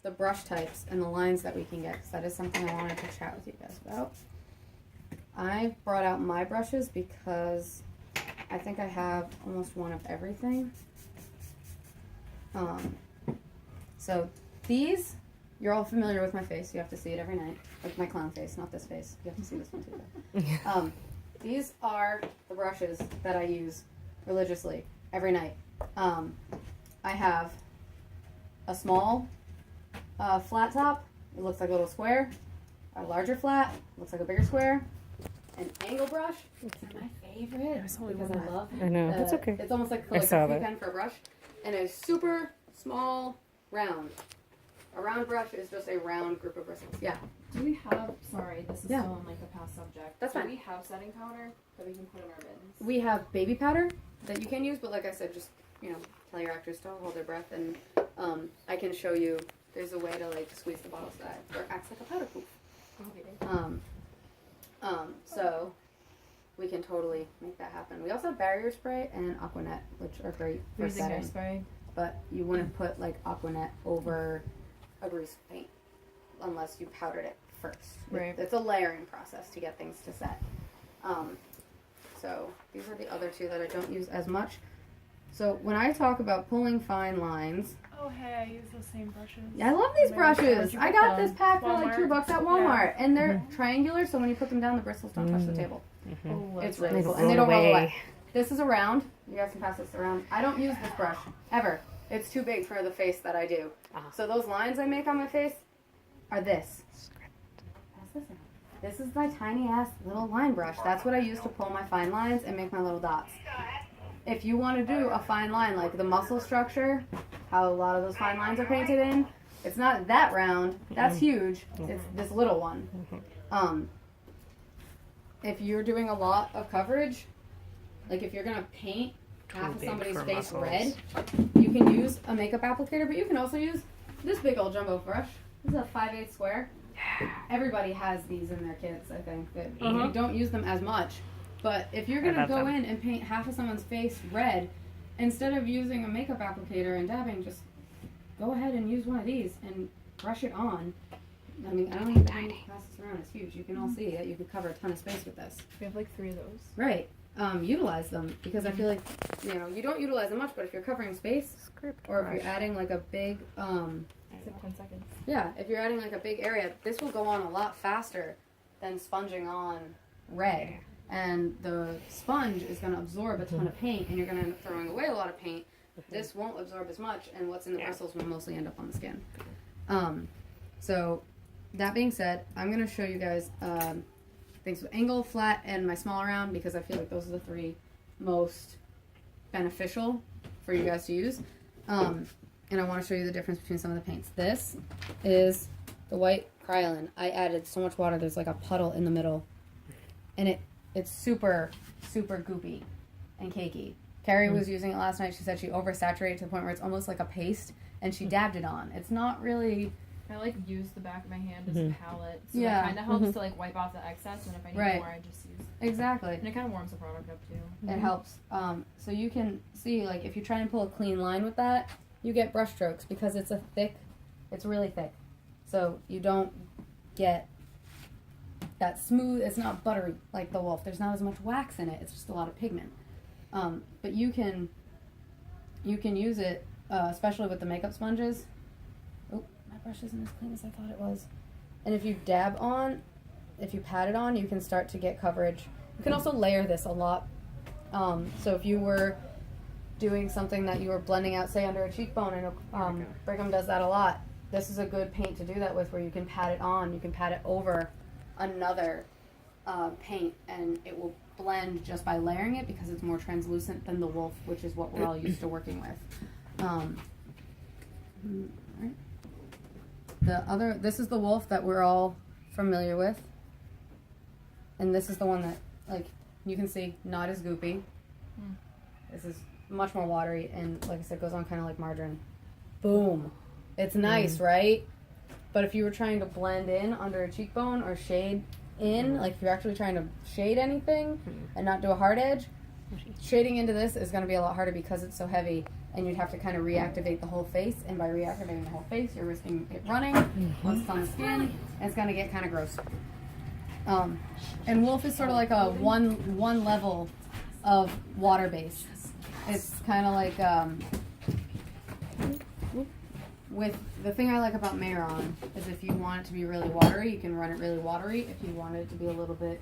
the brush types and the lines that we can get, because that is something I wanted to chat with you guys about. I brought out my brushes because I think I have almost one of everything. So these, you're all familiar with my face. You have to see it every night. Like my clown face, not this face. You have to see this one too. These are the brushes that I use religiously every night. I have a small flat top. It looks like a little square. A larger flat. Looks like a bigger square. An angle brush. It's my favorite because I love it. I know. That's okay. It's almost like I a saw free that. pen for a brush. And a super small round. A round brush is just a round group of bristles. Yeah. Do we have, sorry, this is Yeah. still on like a past subject. That's fine. Do we have setting powder that we can put in our bins? We have baby powder that you can use, but like I said, just, tell your actors to hold their breath, and I can show you, there's a way to like squeeze the bottle so that it acts like a powder poof. Okay. So we can totally make that happen. We also have barrier spray and Aquanet, which are great for Using setting. hairspray. But you wouldn't put like Aquanet over a grease paint unless you powdered it first. Right. It's a layering process to get things to set. So these are the other two that I don't use as much. So when I talk about pulling fine lines, Oh, hey, I use the same brushes. I love these brushes. Where'd you I get got them? this pack for like Walmart? $2 at Walmart, and they're triangular, so when you put them down, the bristles don't touch the table. Oh, It's that's really nice. cool, and they don't roll away. This is a round. You guys can pass this around. I don't use this brush ever. It's too big for the face that I do. So those lines I make on my face are this. Pass this around. This is my tiny ass little line brush. That's what I use to pull my fine lines and make my little dots. If you want to do a fine line, like the muscle structure, how a lot of those fine lines are painted in, it's not that round. That's huge. It's this little one. If you're doing a lot of coverage, like if you're going to paint half of big somebody's for face muscles. red, you can use a makeup applicator, but you can also use this big old jumbo brush. This is a 5/8 square. Everybody has these in their kits, I think. That you don't use them as much. But if you're going to love go them. in and paint half of someone's face red, instead of using a makeup applicator and dabbing, just go ahead and use one of these and brush it on. I mean, I don't even need to pass this around. It's huge. You can all see that you could cover a ton of space with this. We have like 3 of those. Right. Utilize them, because I feel like, you don't utilize them much, but if you're covering space, Script or if brush. you're adding like a big, It's like 10 seconds. yeah, if you're adding like a big area, this will go on a lot faster than sponging on red. And the sponge is going to absorb a ton of paint, and you're going to end up throwing away a lot of paint. This won't absorb as much, and what's in the bristles will mostly end up on the skin. So, that being said, I'm going to show you guys things with angle, flat, and my small round, because I feel like those are the 3 most beneficial for you guys to use. And I want to show you the difference between some of the paints. This is the white Krylon. I added so much water, there's like a puddle in the middle. And it's super, super goopy and cakey. Carrie was using it last night. She said she oversaturated to the point where it's almost like a paste, and she dabbed it on. It's not really... I like use the back of my hand as a palette, so Yeah. it kind of helps to like wipe off the excess, and if I need Right. more, I just use. Exactly. And it kind of warms the product up too. It helps. So you can see, like, if you try and pull a clean line with that, you get brush strokes, because it's it's really thick. So you don't get that smooth, it's not buttery like the Wolf. There's not as much wax in it. It's just a lot of pigment. But you can use it, especially with the makeup sponges. Oh, my brush isn't as clean as I thought it was. And if you pat it on, you can start to get coverage. You can also layer this a lot. So if you were doing something that you were blending out, say under a cheekbone, and Brigham does that a lot, this is a good paint to do that with, where you can pat it on, you can pat it over another paint, and it will blend just by layering it, because it's more translucent than the Wolf, which is what we're all used to working with. Right. This is the Wolf that we're all familiar with, and this is the one that, like, you can see, not as goopy. This is much more watery, and like I said, goes on kind of like margarine. Boom. It's nice, right? But if you were trying to blend in under a cheekbone or shade in, like if you're actually trying to shade anything and not do a hard edge, shading into this is going to be a lot harder, because it's so heavy. and you'd have to kind of reactivate the whole face. And by reactivating the whole face, you're risking it running once it's on the skin, and it's gonna get kind of gross. And wolf is sort of like a one level of water base. It's kind of like with the thing I like about Mehron is if you want it to be really watery, you can run it really watery. If you want it to be a little bit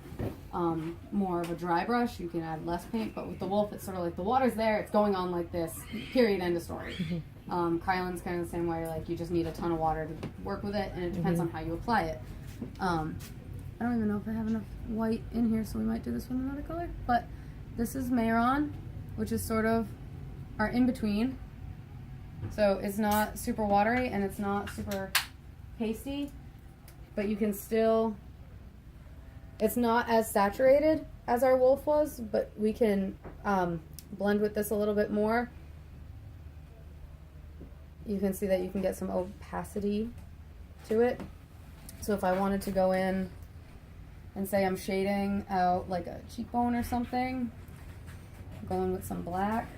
more of a dry brush, you can add less paint. But with the wolf, it's sort of like the water's there, it's going on like this, period, end of story. Krylan's kind of the same way, like you just need a ton of water to work with it, and it depends on how you apply it. I don't even know if I have enough white in here, so we might do this one another color. But this is Mehron, which is sort of our in-between. So it's not super watery and it's not super pasty, but you can still, it's not as saturated as our wolf was, but we can blend with this a little bit more. You can see that you can get some opacity to it. So if I wanted to go in and say I'm shading out like a cheekbone or something, going with some black,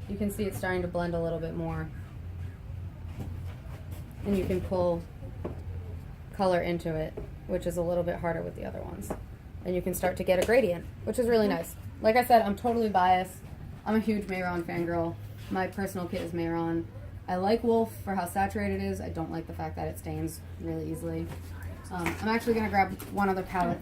you can see it's starting to blend a little bit more. And you can pull color into it, which is a little bit harder with the other ones. And you can start to get a gradient, which is really nice. Like I said, I'm totally biased. I'm a huge Mehron fangirl. My personal kit is Mehron. I like Wolf for how saturated it is. I don't like the fact that it stains really easily. I'm actually going to grab one other palette